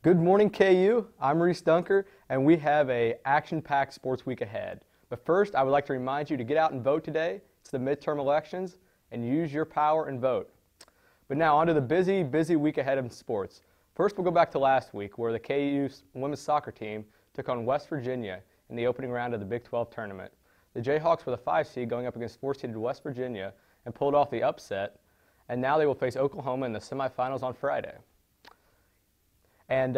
Good morning, KU. I'm Reese Dunker, and we have a action-packed sports week ahead. But first, I would like to remind you to get out and vote today. It's the midterm elections, and use your power and vote. But now, on to the busy week ahead in sports. First, we'll go back to last week, where the KU women's soccer team took on West Virginia in the opening round of the Big 12 tournament. The Jayhawks were the 5 seed going up against 4-seeded West Virginia and pulled off the upset, and now they will face Oklahoma in the semifinals on Friday. And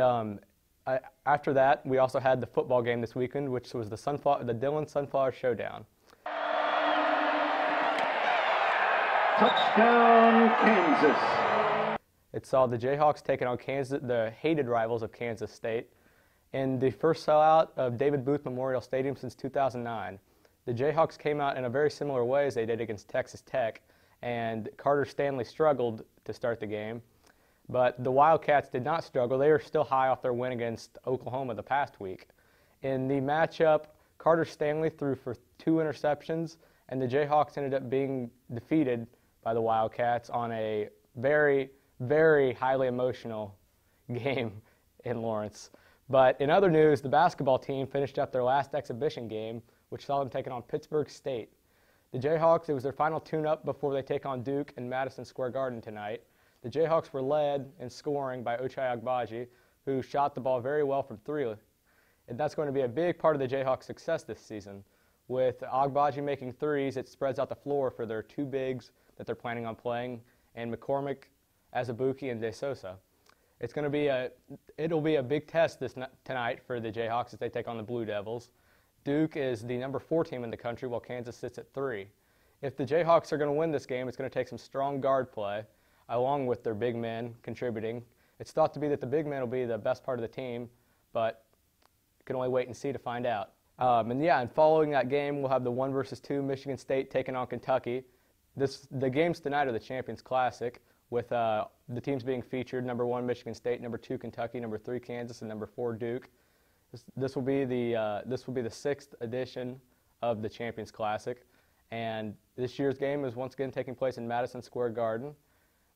after that, we also had the football game this weekend, which was the Dillon Sunflower Showdown. Touchdown, Kansas. It saw the Jayhawks taking on the hated rivals of Kansas State in the first sellout of David Booth Memorial Stadium since 2009. The Jayhawks came out in a very similar way as they did against Texas Tech, and Carter Stanley struggled to start the game. But the Wildcats did not struggle. They were still high off their win against Oklahoma the past week. In the matchup, Carter Stanley threw for 2 interceptions, and the Jayhawks ended up being defeated by the Wildcats on a very, very highly emotional game in Lawrence. But in other news, the basketball team finished up their last exhibition game, which saw them taking on Pittsburgh State. The Jayhawks, it was their final tune-up before they take on Duke in Madison Square Garden tonight. The Jayhawks were led in scoring by Ochai Agbaji, who shot the ball very well from 3. And that's going to be a big part of the Jayhawks' success this season. With Agbaji making 3s, it spreads out the floor for their 2 bigs that they're planning on playing, and McCormick, Azubuike, and De Sosa. It'll be a big test tonight for the Jayhawks as they take on the Blue Devils. Duke is the number 4 team in the country, while Kansas sits at 3. If the Jayhawks are going to win this game, it's going to take some strong guard play, along with their big men contributing. It's thought to be that the big men will be the best part of the team, but you can only wait and see to find out. And following that game, we'll have the 1 versus 2 Michigan State taking on Kentucky. The games tonight are the Champions Classic, with the teams being featured: number 1 Michigan State, number 2 Kentucky, number 3 Kansas, and number 4 Duke. This will be the 6th edition of the Champions Classic, and this year's game is once again taking place in Madison Square Garden,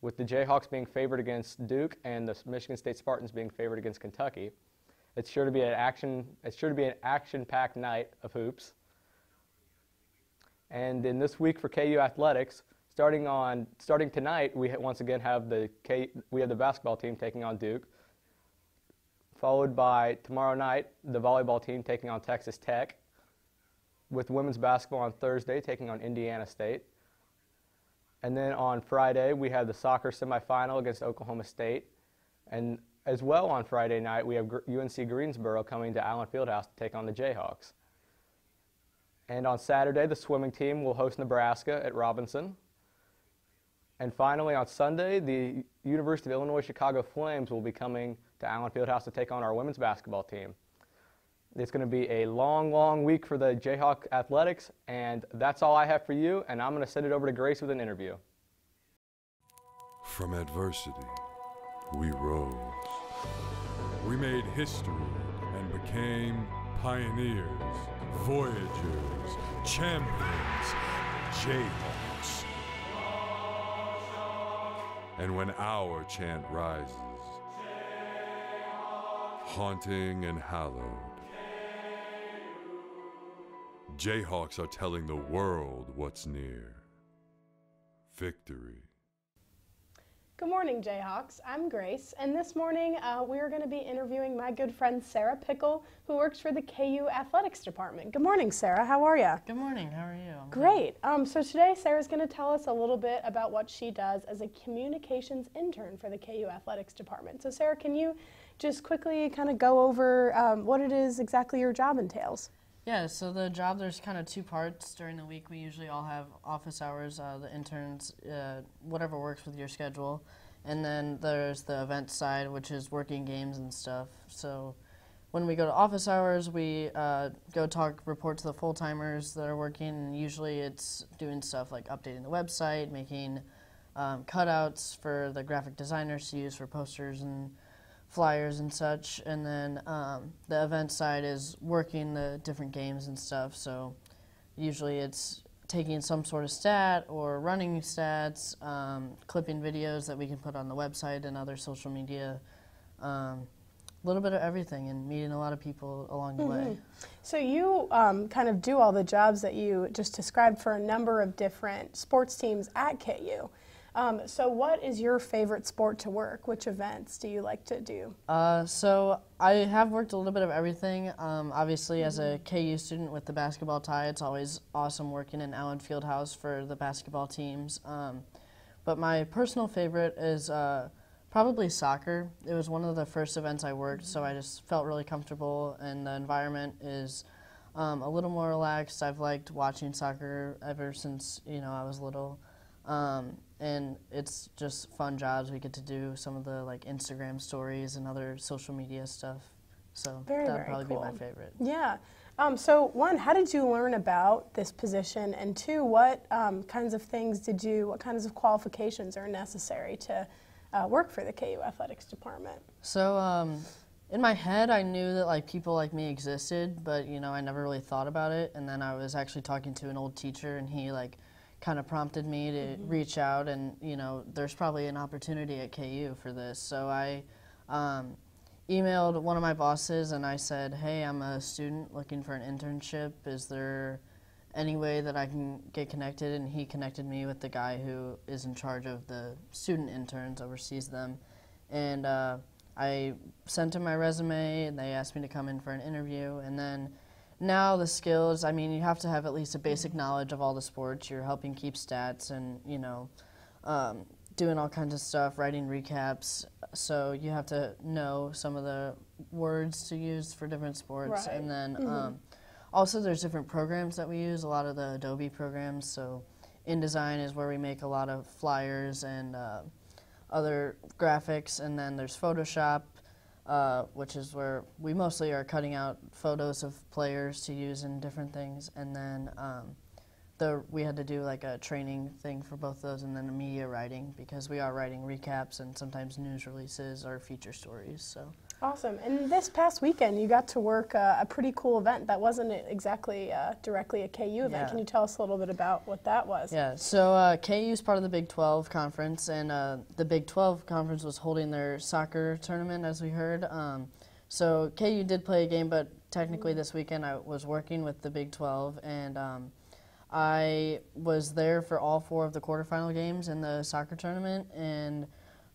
with the Jayhawks being favored against Duke and the Michigan State Spartans being favored against Kentucky. It's sure to be an action-packed night of hoops. And in this week for KU athletics, starting tonight, we once again have the basketball team taking on Duke, followed by tomorrow night the volleyball team taking on Texas Tech, with women's basketball on Thursday taking on Indiana State. And then on Friday, we have the soccer semifinal against Oklahoma State. And as well on Friday night, we have UNC Greensboro coming to Allen Fieldhouse to take on the Jayhawks. And on Saturday, the swimming team will host Nebraska at Robinson. And finally, on Sunday, the University of Illinois Chicago Flames will be coming to Allen Fieldhouse to take on our women's basketball team. It's going to be a long week for the Jayhawk athletics, and that's all I have for you, and I'm going to send it over to Grace with an interview. From adversity, we rose. We made history and became pioneers, voyagers, champions, Jayhawks. And when our chant rises, haunting and hallowed, Jayhawks are telling the world what's near. Victory. Good morning, Jayhawks. I'm Grace, and this morning we're going to be interviewing my good friend Sarah Pickel, who works for the KU Athletics Department. Good morning, Sarah. How are you? Good morning. How are you? Great. So today Sarah's going to tell us a little bit about what she does as a communications intern for the KU Athletics Department. So Sarah, can you just quickly kind of go over what it is exactly your job entails? Yeah, so the job, there's kind of 2 parts. During the week, we usually all have office hours, the interns, whatever works with your schedule. And then there's the event side, which is working games and stuff. So when we go to office hours, we report to the full-timers that are working. And usually it's doing stuff like updating the website, making cutouts for the graphic designers to use for posters and flyers and such, and then the event side is working the different games and stuff. So usually it's taking some sort of stat or running stats, clipping videos that we can put on the website and other social media, little bit of everything and meeting a lot of people along the way. So you kind of do all the jobs that you just described for a number of different sports teams at KU. So what is your favorite sport to work? Which events do you like to do? So I have worked a little bit of everything. Obviously, as a KU student with the basketball tie, it's always awesome working in Allen Fieldhouse for the basketball teams. But my personal favorite is probably soccer. It was one of the first events I worked, so I just felt really comfortable, and the environment is a little more relaxed. I've liked watching soccer ever since I was little. And it's just fun jobs. We get to do some of the like Instagram stories and other social media stuff. So that'd probably be my favorite. Yeah. So one, how did you learn about this position? And two, what kinds of things what kinds of qualifications are necessary to work for the KU Athletics Department? So in my head, I knew that like people like me existed, but I never really thought about it. And then I was actually talking to an old teacher, and he kind of prompted me to reach out, and there's probably an opportunity at KU for this. So I emailed one of my bosses and I said, hey, I'm a student looking for an internship. Is there any way that I can get connected? And he connected me with the guy who is in charge of the student interns, oversees them. And I sent him my resume, and they asked me to come in for an interview. And then now the skills, I mean, you have to have at least a basic knowledge of all the sports. You're helping keep stats and, doing all kinds of stuff, writing recaps. So you have to know some of the words to use for different sports. Right. And then also there's different programs that we use, a lot of the Adobe programs. So InDesign is where we make a lot of flyers and other graphics. And then there's Photoshop, which is where we mostly are cutting out photos of players to use in different things. And then we had to do like a training thing for both those, and then media writing, because we are writing recaps and sometimes news releases or feature stories. So awesome. And this past weekend, you got to work a pretty cool event that wasn't exactly directly a KU event. Yeah. Can you tell us a little bit about what that was? Yeah, so KU is part of the Big 12 conference, and the Big 12 conference was holding their soccer tournament, as we heard. So KU did play a game, but technically this weekend I was working with the Big 12, and I was there for all 4 of the quarterfinal games in the soccer tournament, and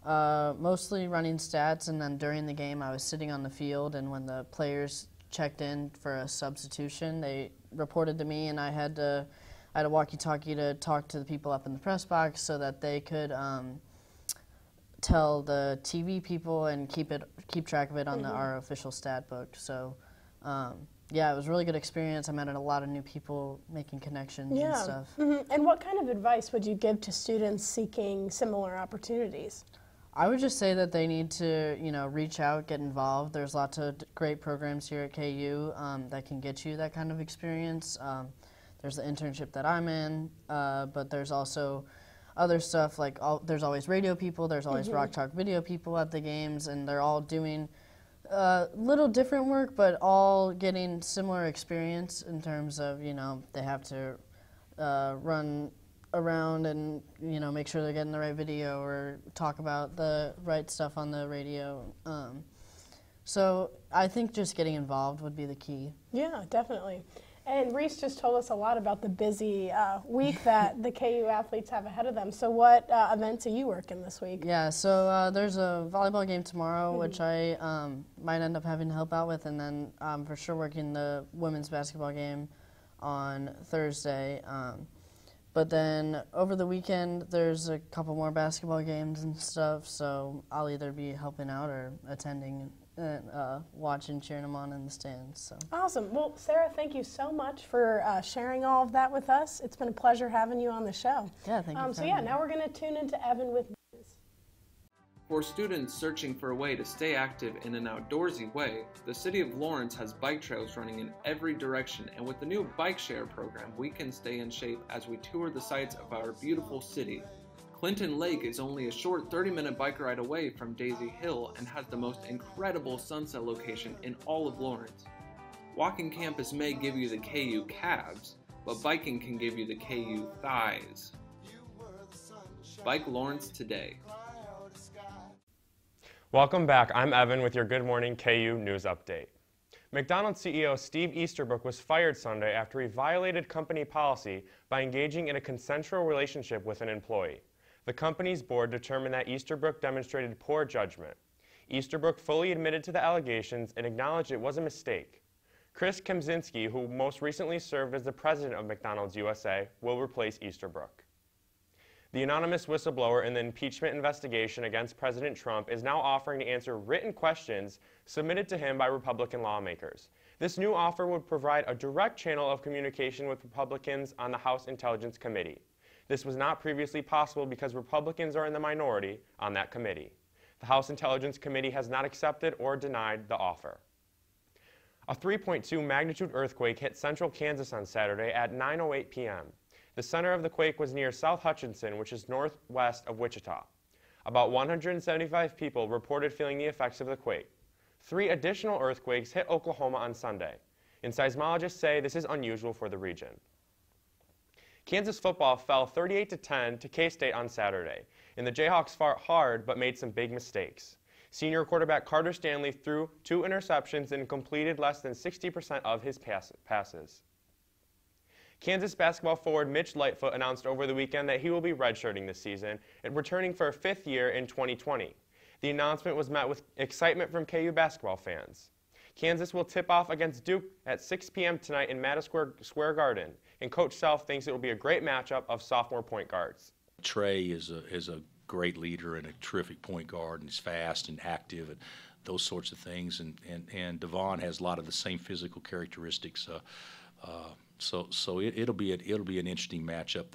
mostly running stats. And then during the game, I was sitting on the field, and when the players checked in for a substitution, they reported to me, and I had a walkie-talkie to talk to the people up in the press box so that they could tell the TV people and keep track of it on our official stat book. So. Yeah, it was a really good experience. I met a lot of new people, making connections and stuff. And what kind of advice would you give to students seeking similar opportunities? I would just say that they need to, reach out, get involved. There's lots of great programs here at KU that can get you that kind of experience. There's the internship that I'm in, but there's also other stuff like there's always radio people, there's always Rock Talk video people at the games, and they're all doing little different work, but all getting similar experience in terms of, they have to run around and, make sure they're getting the right video or talk about the right stuff on the radio. So I think just getting involved would be the key. Yeah, definitely. And Reese just told us a lot about the busy week that the KU athletes have ahead of them. So what events are you working this week? Yeah, so there's a volleyball game tomorrow, which I might end up having to help out with, and then I'm for sure working the women's basketball game on Thursday. But then over the weekend, there's a couple more basketball games and stuff, so I'll either be helping out or attending and watching, cheering them on in the stands. So. Awesome. Well, Sarah, thank you so much for sharing all of that with us. It's been a pleasure having you on the show. Yeah, thank you. So yeah, now we're going to tune into Evan with news. For students searching for a way to stay active in an outdoorsy way, the City of Lawrence has bike trails running in every direction, and with the new bike share program, we can stay in shape as we tour the sights of our beautiful city. Clinton Lake is only a short 30-minute bike ride away from Daisy Hill and has the most incredible sunset location in all of Lawrence. Walking campus may give you the KU calves, but biking can give you the KU thighs. Bike Lawrence today. Welcome back. I'm Evan with your Good Morning KU News Update. McDonald's CEO Steve Easterbrook was fired Sunday after he violated company policy by engaging in a consensual relationship with an employee. The company's board determined that Easterbrook demonstrated poor judgment. Easterbrook fully admitted to the allegations and acknowledged it was a mistake. Chris Kemzinski, who most recently served as the president of McDonald's USA, will replace Easterbrook. The anonymous whistleblower in the impeachment investigation against President Trump is now offering to answer written questions submitted to him by Republican lawmakers. This new offer would provide a direct channel of communication with Republicans on the House Intelligence Committee. This was not previously possible because Republicans are in the minority on that committee. The House Intelligence Committee has not accepted or denied the offer. A 3.2 magnitude earthquake hit central Kansas on Saturday at 9:08 p.m. The center of the quake was near South Hutchinson, which is northwest of Wichita. About 175 people reported feeling the effects of the quake. 3 additional earthquakes hit Oklahoma on Sunday, and seismologists say this is unusual for the region. Kansas football fell 38-10 to K-State on Saturday, and the Jayhawks fought hard but made some big mistakes. Senior quarterback Carter Stanley threw 2 interceptions and completed less than 60% of his passes. Kansas basketball forward Mitch Lightfoot announced over the weekend that he will be redshirting this season and returning for a 5th year in 2020. The announcement was met with excitement from KU basketball fans. Kansas will tip off against Duke at 6 p.m. tonight in Madison Square Garden, and Coach Self thinks it will be a great matchup of sophomore point guards. Trey is a great leader and a terrific point guard, and he's fast and active and those sorts of things. And Devon has a lot of the same physical characteristics. So it'll be an interesting matchup.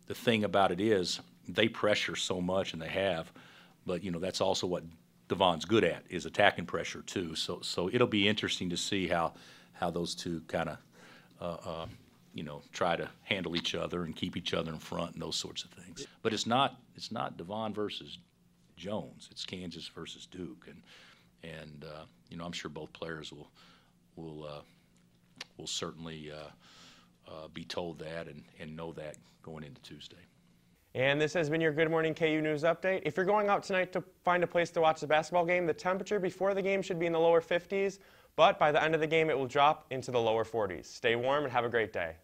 The thing about it is they pressure so much, and they have, but that's also what Devon's good at, is attacking pressure too. So it'll be interesting to see how those two kind of try to handle each other and keep each other in front and those sorts of things. But it's not Devon versus Jones. It's Kansas versus Duke, and I'm sure both players will certainly be told that and know that going into Tuesday. And this has been your Good Morning KU News Update. If you're going out tonight to find a place to watch the basketball game, the temperature before the game should be in the lower 50s, but by the end of the game it will drop into the lower 40s. Stay warm and have a great day.